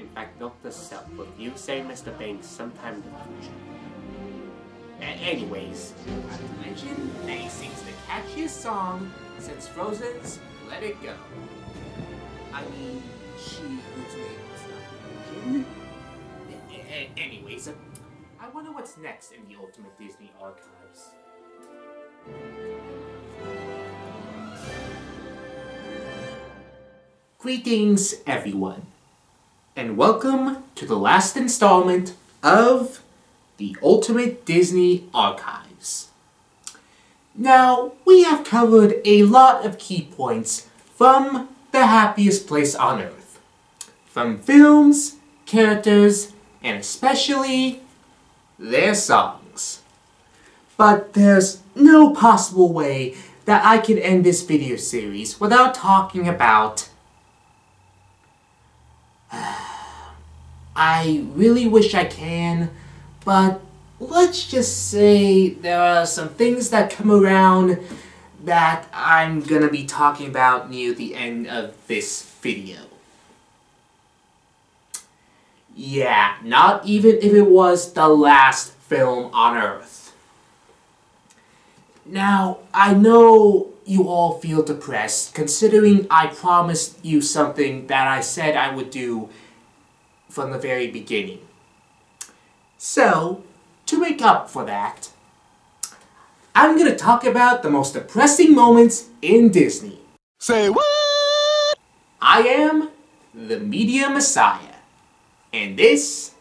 In fact, note this up with you saying Mr. Banks sometime in the future. Anyways, not to mention that he sings the catchiest song since Frozen's Let It Go. I mean, she whose name was not mentioned. Anyways, I wonder what's next in the Ultimate Disney Archives. Greetings, everyone, and welcome to the last installment of the Ultimate Disney Archives. Now, we have covered a lot of key points from the happiest place on Earth. From films, characters, and especially their songs. But there's no possible way that I can end this video series without talking about... I really wish I can, but let's just say there are some things that come around that I'm gonna be talking about near the end of this video. Yeah, not even if it was the last film on Earth. Now, I know you all feel depressed, considering I promised you something that I said I would do from the very beginning. So, to make up for that, I'm gonna talk about the most depressing moments in Disney. Say what? I am the Media Messiah, and this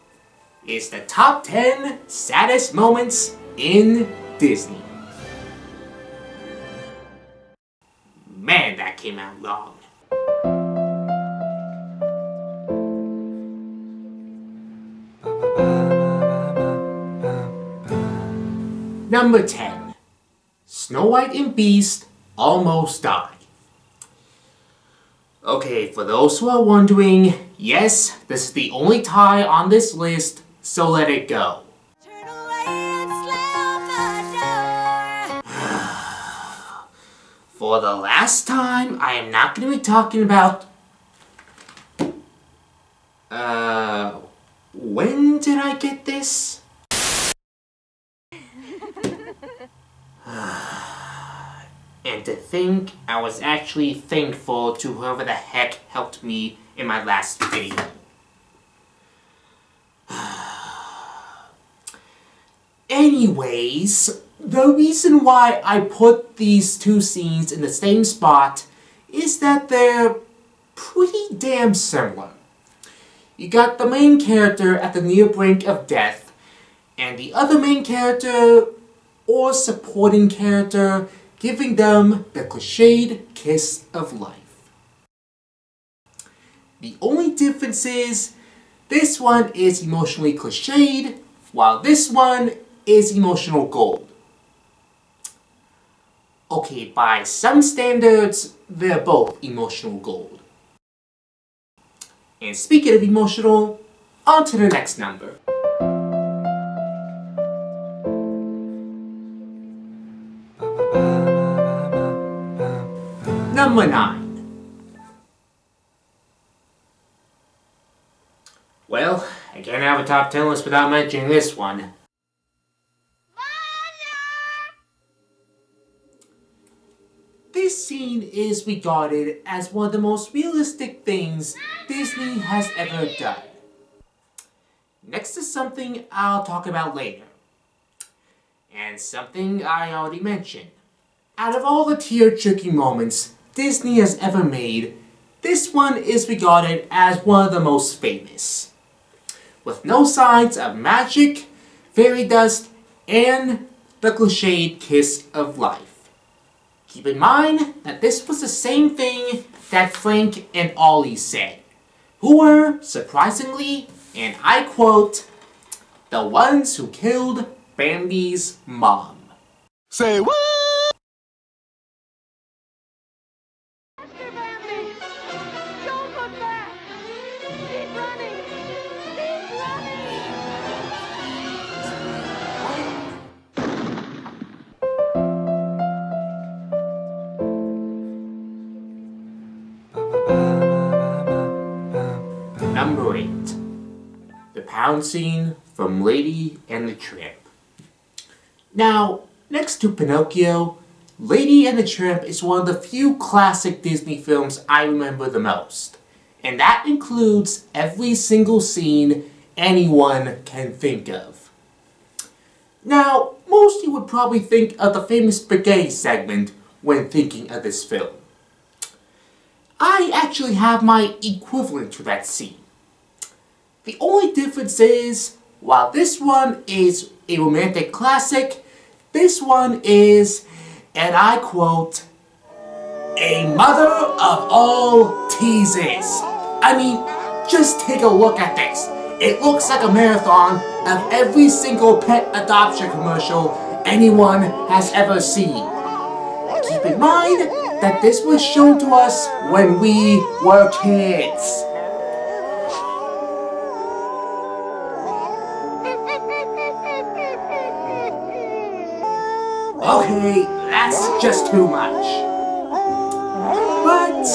is the top 10 saddest moments in Disney. Man, that came out wrong. Number 10. Snow White and Beast almost die. Okay, for those who are wondering, yes, this is the only tie on this list, so let it go. Turn away and slam the door. For the last time, I am not going to be talking about... when did I get this? And to think, I was actually thankful to whoever the heck helped me in my last video. Anyways, the reason why I put these two scenes in the same spot is that they're pretty damn similar. You got the main character at the near brink of death, and the other main character, or supporting character, giving them the cliched kiss of life. The only difference is, this one is emotionally cliched, while this one is emotional gold. Okay, by some standards, they're both emotional gold. And speaking of emotional, on to the next number. Number 9. Well, I can't have a top 10 list without mentioning this one. This scene is regarded as one of the most realistic things Disney has ever done. Next to something I'll talk about later. And something I already mentioned. Out of all the tear-jerking moments Disney has ever made, this one is regarded as one of the most famous. With no signs of magic, fairy dust, and the cliched kiss of life. Keep in mind that this was the same thing that Frank and Ollie said, who were, surprisingly, and I quote, the ones who killed Bambi's mom. Say what? Mr. Bambi, don't look back. Keep running. Keep running. Number 8. pound scene from Lady and the Tramp. Now, next to Pinocchio, Lady and the Tramp is one of the few classic Disney films I remember the most. And that includes every single scene anyone can think of. Now, most of you would probably think of the famous spaghetti segment when thinking of this film. I actually have my equivalent to that scene. The only difference is, while this one is a romantic classic, this one is, and I quote, a mother of all teases. I mean, just take a look at this. It looks like a marathon of every single pet adoption commercial anyone has ever seen. Keep in mind that this was shown to us when we were kids. Okay, that's just too much. But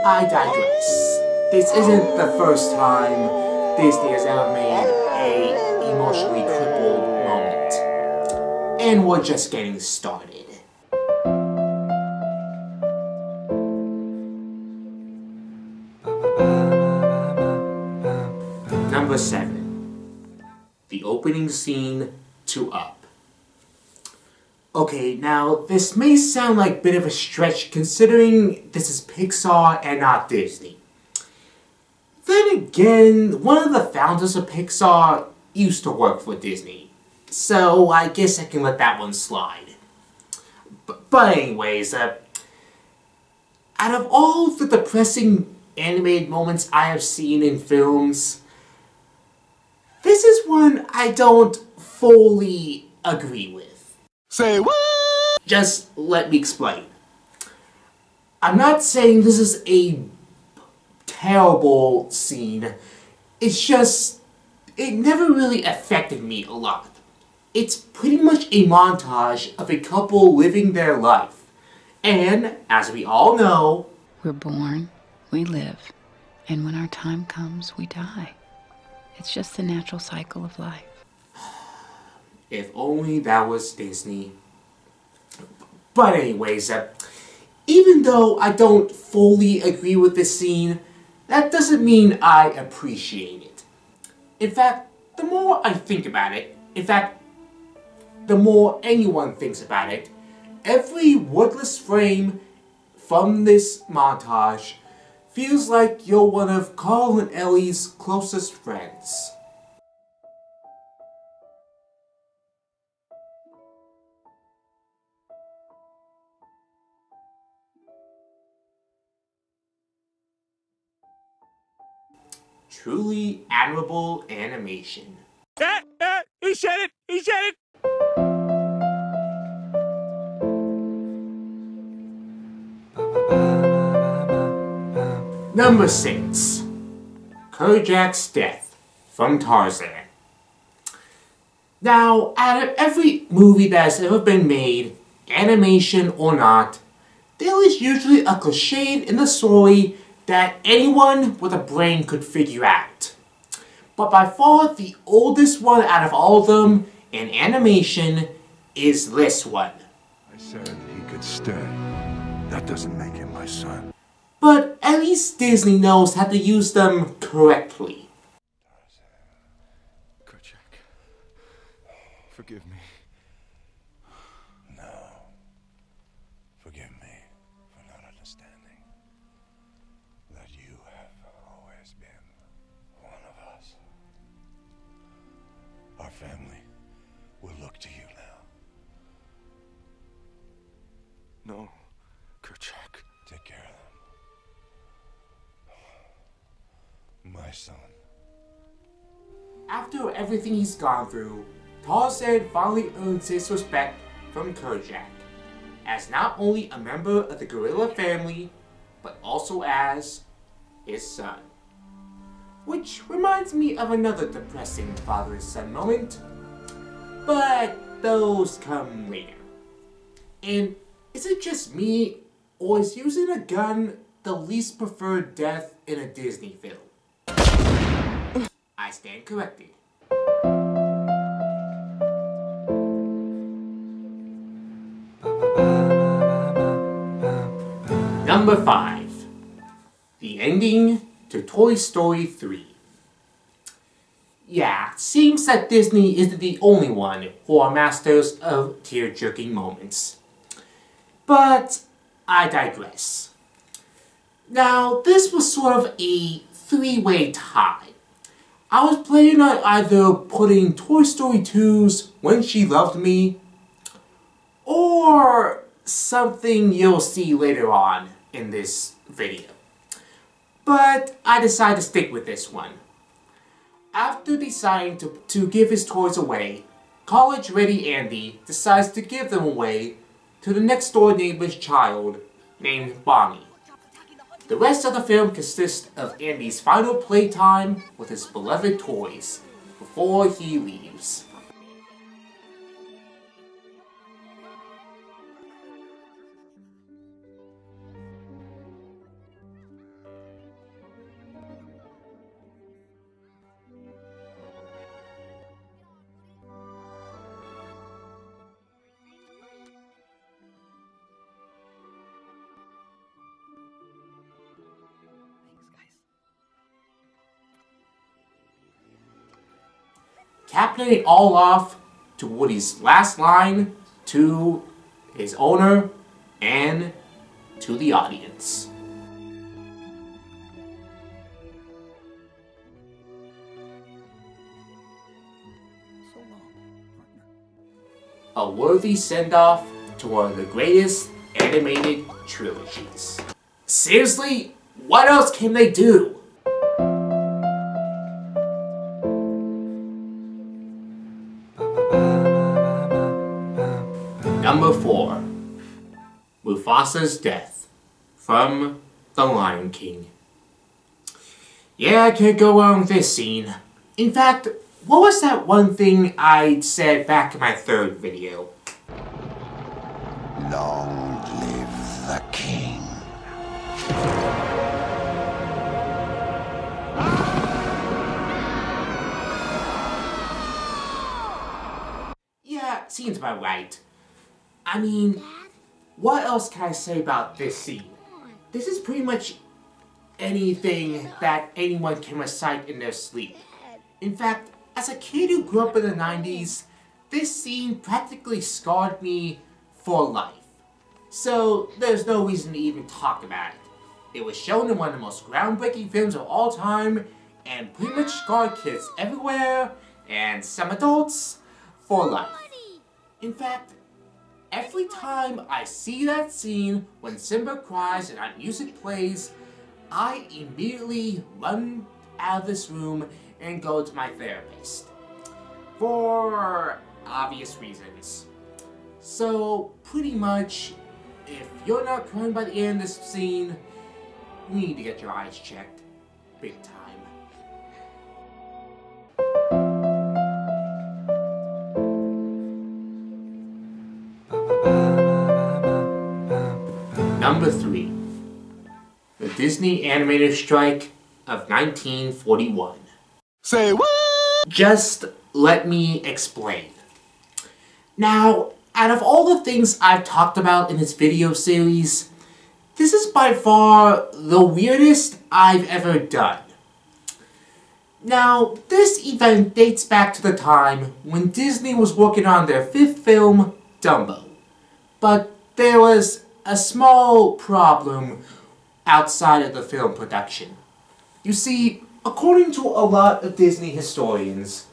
I digress. This isn't the first time Disney has ever made a emotionally crippled moment. And we're just getting started. Number 7. The opening scene to Up. Okay, now this may sound like a bit of a stretch considering this is Pixar and not Disney. Then again, one of the founders of Pixar used to work for Disney, so I guess I can let that one slide. But anyways, out of all the depressing animated moments I have seen in films, this is one I don't fully agree with. Say what? Just let me explain. I'm not saying this is a terrible scene. It's just, it never really affected me a lot. It's pretty much a montage of a couple living their life. And, as we all know, we're born, we live, and when our time comes, we die. It's just the natural cycle of life. If only that was Disney. But anyways, even though I don't fully agree with this scene, that doesn't mean I appreciate it. In fact, the more I think about it, the more anyone thinks about it, every wordless frame from this montage feels like you're one of Carl and Ellie's closest friends. Truly admirable animation. He said it! He said it! Number 6. Kerjak's death from Tarzan. Now, out of every movie that has ever been made, animation or not, there is usually a cliche in the story that anyone with a brain could figure out. But by far the oldest one out of all of them in animation is this one. I said he could stay. That doesn't make him my son. But at least Disney knows how to use them correctly. Kerchak, forgive me. No. Forgive me for not understanding that you have always been one of us. Our family will look to you now. No, Kerchak. Take care of them. My son. After everything he's gone through, Tarzan finally earns his respect from Kerchak, as not only a member of the gorilla family, but also as his son. Which reminds me of another depressing father and son moment, but those come later. And is it just me, or is using a gun the least preferred death in a Disney film? I stand corrected. Number 5. The ending to Toy Story 3. Yeah, seems that Disney isn't the only one who are masters of tear-jerking moments. But I digress. Now, this was sort of a three-way tie. I was planning on either putting Toy Story 2's When She Loved Me, or something you'll see later on in this video. But I decided to stick with this one. After deciding to give his toys away, college-ready Andy decides to give them away to the next-door neighbor's child named Bonnie. The rest of the film consists of Andy's final playtime with his beloved toys before he leaves. Capping it all off to Woody's last line to his owner and to the audience. So long, partner. A worthy send-off to one of the greatest animated trilogies. Seriously, what else can they do? Number 4. Mufasa's death from The Lion King. Yeah, I can't go wrong with this scene. In fact, what was that one thing I said back in my 3rd video? Long live the king. Yeah, seems about right. I mean, what else can I say about this scene? This is pretty much anything that anyone can recite in their sleep. In fact, as a kid who grew up in the 90s, this scene practically scarred me for life. So there's no reason to even talk about it. It was shown in one of the most groundbreaking films of all time, and pretty much scarred kids everywhere, and some adults, for life. In fact, every time I see that scene when Simba cries and that music plays, I immediately run out of this room and go to my therapist. For obvious reasons. So, pretty much, if you're not crying by the end of this scene, you need to get your eyes checked. Big time. Number 3. The Disney animator strike of 1941. Say what? Just let me explain. Now, out of all the things I've talked about in this video series, this is by far the weirdest I've ever done. Now, this event dates back to the time when Disney was working on their 5th film, Dumbo. But there was a small problem outside of the film production. You see, according to a lot of Disney historians,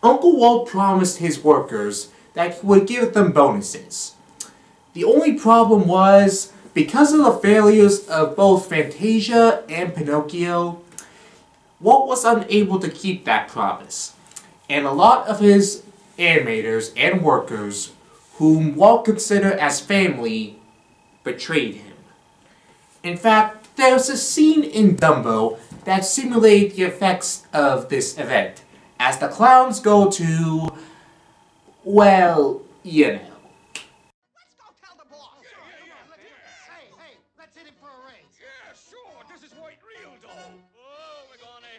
Uncle Walt promised his workers that he would give them bonuses. The only problem was, because of the failures of both Fantasia and Pinocchio, Walt was unable to keep that promise. And a lot of his animators and workers, whom Walt considered as family, betrayed him. In fact, there's a scene in Dumbo that simulates the effects of this event, as the clowns go to, well, you know. Let's go tell the boss. Hey, let's hit him for a raise. Yeah, sure. This is white real dough. Oh, we're gonna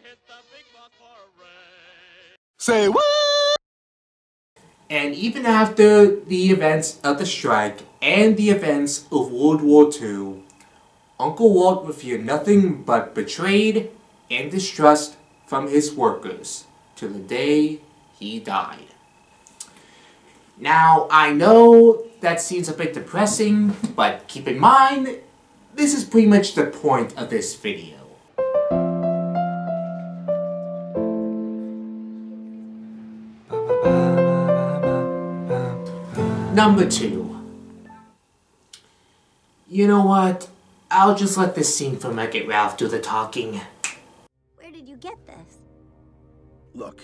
Say what? And even after the events of the strike and the events of World War II, Uncle Walt would fear nothing but betrayed and distrust from his workers till the day he died. Now, I know that seems a bit depressing, but keep in mind, this is pretty much the point of this video. Number 2. You know what? I'll just let this scene from Wreck-It Ralph do the talking. Where did you get this? Look,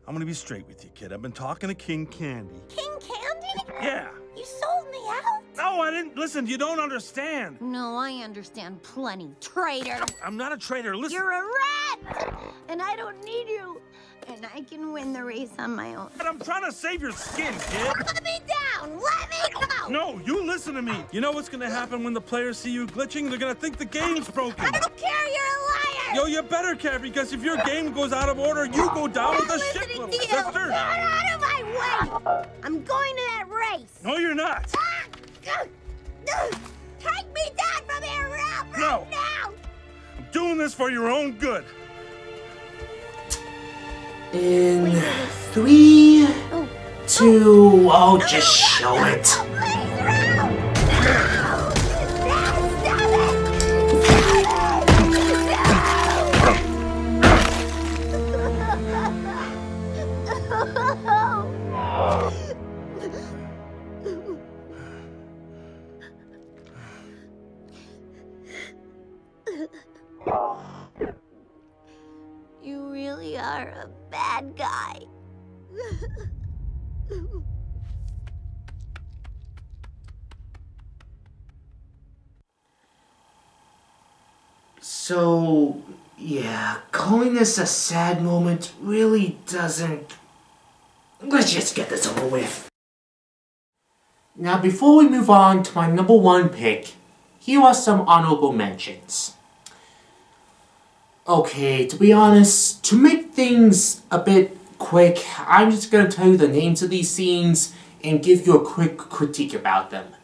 I'm gonna be straight with you, kid. I've been talking to King Candy. King Candy? Yeah. You sold me out? No, I didn't. Listen, you don't understand. No, I understand plenty, traitor. I'm not a traitor. Listen. You're a rat! And I don't need you. And I can win the race on my own. I'm trying to save your skin, kid. Let me down! Let me go! No, you listen to me. You know what's gonna happen when the players see you glitching? They're gonna think the game's broken. I don't care, you're a liar! Yo, you better care, because if your game goes out of order, you go down with a shit, little sister. Get out of my way! I'm going to that race! No, you're not. Take me down from here, Ralph! Right No. now! I'm doing this for your own good. In 3, 2, oh, just show it. Please, Ralph! Stop it! You really are a bad guy. So, yeah, calling this a sad moment really doesn't... Let's just get this over with. Now, before we move on to my number 1 pick, here are some honorable mentions. Okay, to be honest, to make things a bit quick, I'm just going to tell you the names of these scenes and give you a quick critique about them.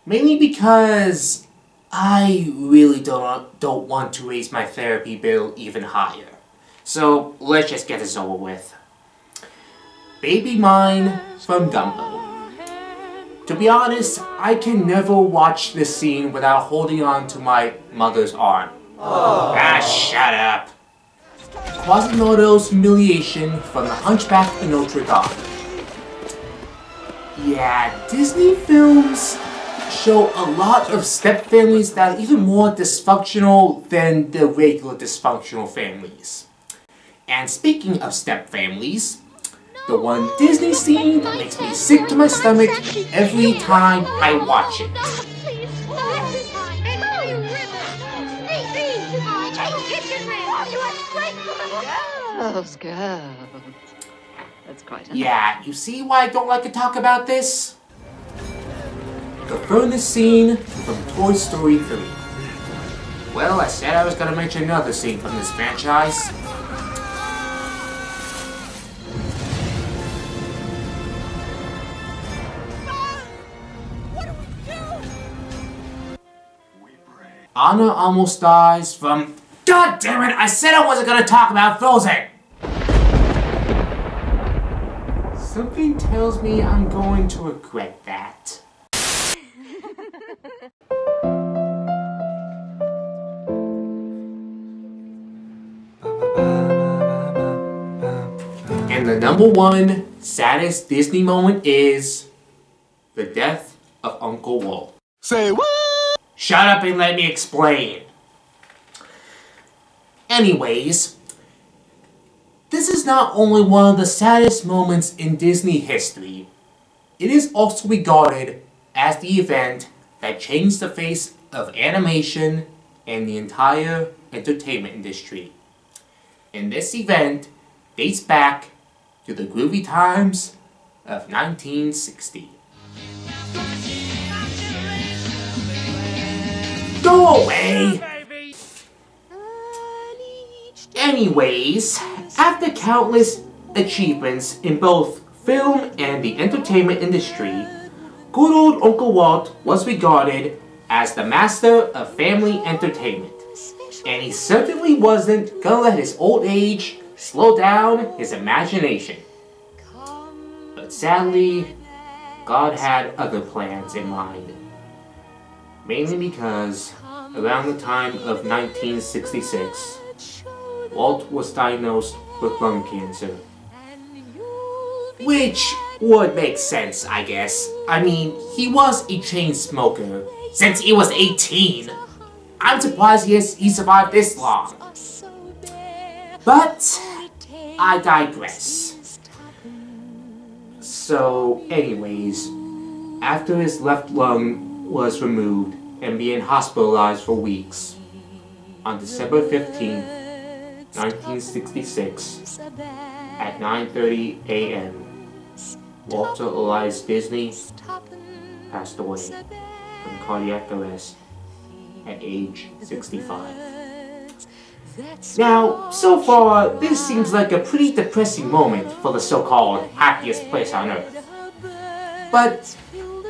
Mainly because I really don't want to raise my therapy bill even higher. So, let's just get this over with. Baby Mine from Dumbo. To be honest, I can never watch this scene without holding on to my mother's arm. Ah, shut up. Quasimodo's humiliation from The Hunchback of Notre Dame. Yeah, Disney films show a lot of step-families that are even more dysfunctional than the regular dysfunctional families. And speaking of step-families, the one Disney scene makes me sick to my stomach every time I watch it. Girls, girls. That's quite enough. Yeah, you see why I don't like to talk about this? The furnace scene from Toy Story 3. Well, I said I was gonna mention another scene from this franchise. Anna almost dies from... God damn it! I said I wasn't gonna talk about Frozen! Something tells me I'm going to regret that. And the number 1 saddest Disney moment is... the death of Uncle Walt. Say what? Shut up and let me explain. Anyways, this is not only one of the saddest moments in Disney history, it is also regarded as the event that changed the face of animation and the entire entertainment industry. And this event dates back to the groovy times of 1960. Go away! anyways, after countless achievements in both film and the entertainment industry, good old Uncle Walt was regarded as the master of family entertainment. And he certainly wasn't gonna let his old age slow down his imagination. But sadly, God had other plans in mind. Mainly because, around the time of 1966, Walt was diagnosed with lung cancer. Which would make sense, I guess. I mean, he was a chain smoker since he was 18. I'm surprised he survived this long. But I digress. So, anyways, after his left lung was removed and being hospitalized for weeks, on December 15th, 1966, at 9:30 a.m., Walter Elias Disney passed away from cardiac arrest at age 65. Now, so far, this seems like a pretty depressing moment for the so-called happiest place on earth. But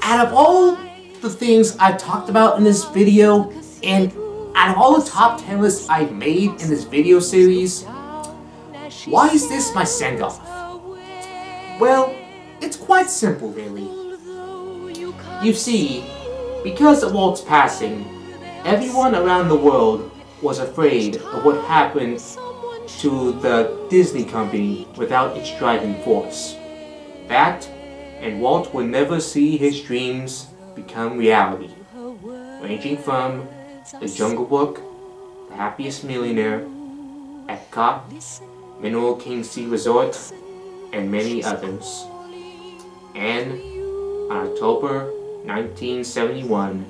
out of all the things I've talked about in this video, and out of all the top 10 lists I've made in this video series, why is this my send-off? Well, it's quite simple, really. You see, because of Walt's passing, everyone around the world was afraid of what happened to the Disney company without its driving force. That, and Walt would never see his dreams become reality, ranging from The Jungle Book, The Happiest Millionaire, Epcot, Mineral King Sea Resort, and many others. And on October 1971,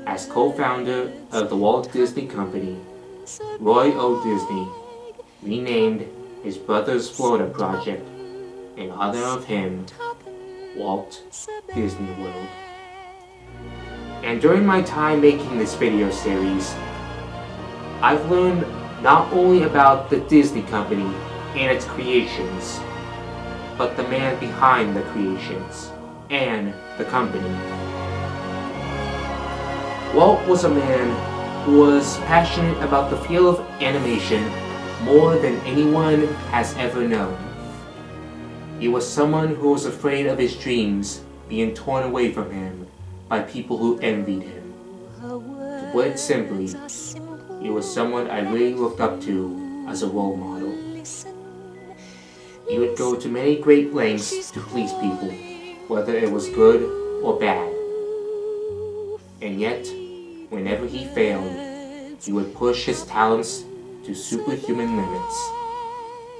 as co-founder of the Walt Disney Company, Roy O. Disney renamed his brother's Florida project in honor of him, Walt Disney World. And during my time making this video series, I've learned not only about the Disney Company and its creations, but the man behind the creations and the company. Walt was a man who was passionate about the field of animation more than anyone has ever known. He was someone who was afraid of his dreams being torn away from him by people who envied him. To put it simply, he was someone I really looked up to as a role model. He would go to many great lengths to please people, whether it was good or bad. And yet, whenever he failed, he would push his talents to superhuman limits.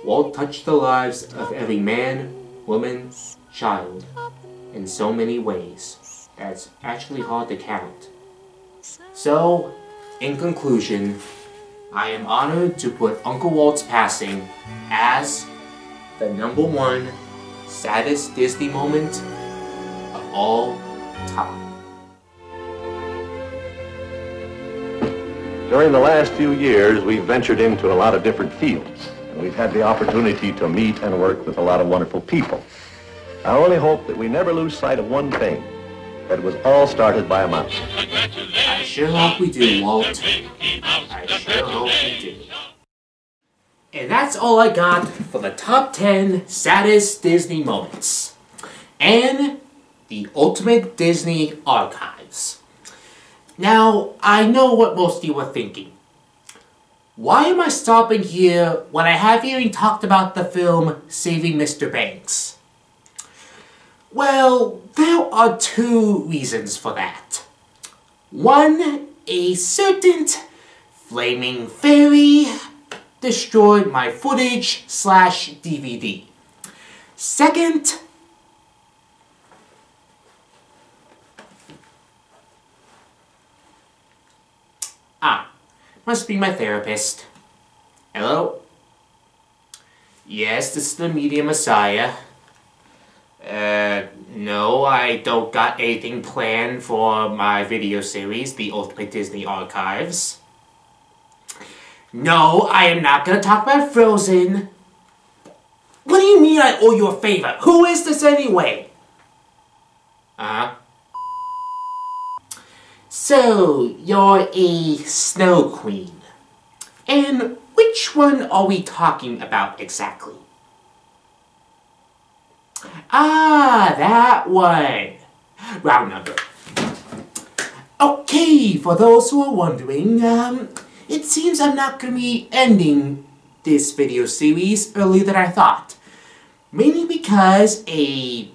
Walt touched the lives of every man, woman, child, in so many ways that it's actually hard to count. So, in conclusion, I am honored to put Uncle Walt's passing as the #1 saddest Disney moment of all time. During the last few years, we've ventured into a lot of different fields, and we've had the opportunity to meet and work with a lot of wonderful people. I only hope that we never lose sight of one thing, that it was all started by a mouse. I sure hope we do, Walt. I sure hope we do. And that's all I got for the top 10 saddest Disney moments. And the Ultimate Disney Archives. Now, I know what most of you are thinking. Why am I stopping here when I haven't even talked about the film Saving Mr. Banks? Well, there are two reasons for that. One, a certain flaming fairy destroyed my footage/DVD. Second, must be my therapist. Hello? Yes, this is the Media Messiah. No, I don't got anything planned for my video series, The Ultimate Disney Archives. No, I am not gonna talk about Frozen. What do you mean I owe you a favor? Who is this anyway? So, you're a snow queen. And which one are we talking about exactly? Ah, that one. Round number. Okay, for those who are wondering, it seems I'm not going to be ending this video series earlier than I thought. Mainly because a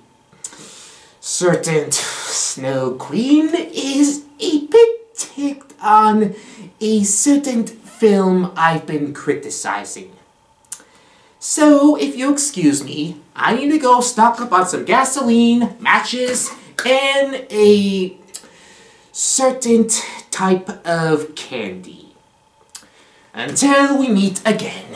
certain Snow Queen is a bit ticked on a certain film I've been criticizing. So, if you'll excuse me, I need to go stock up on some gasoline, matches, and a certain type of candy. Until we meet again.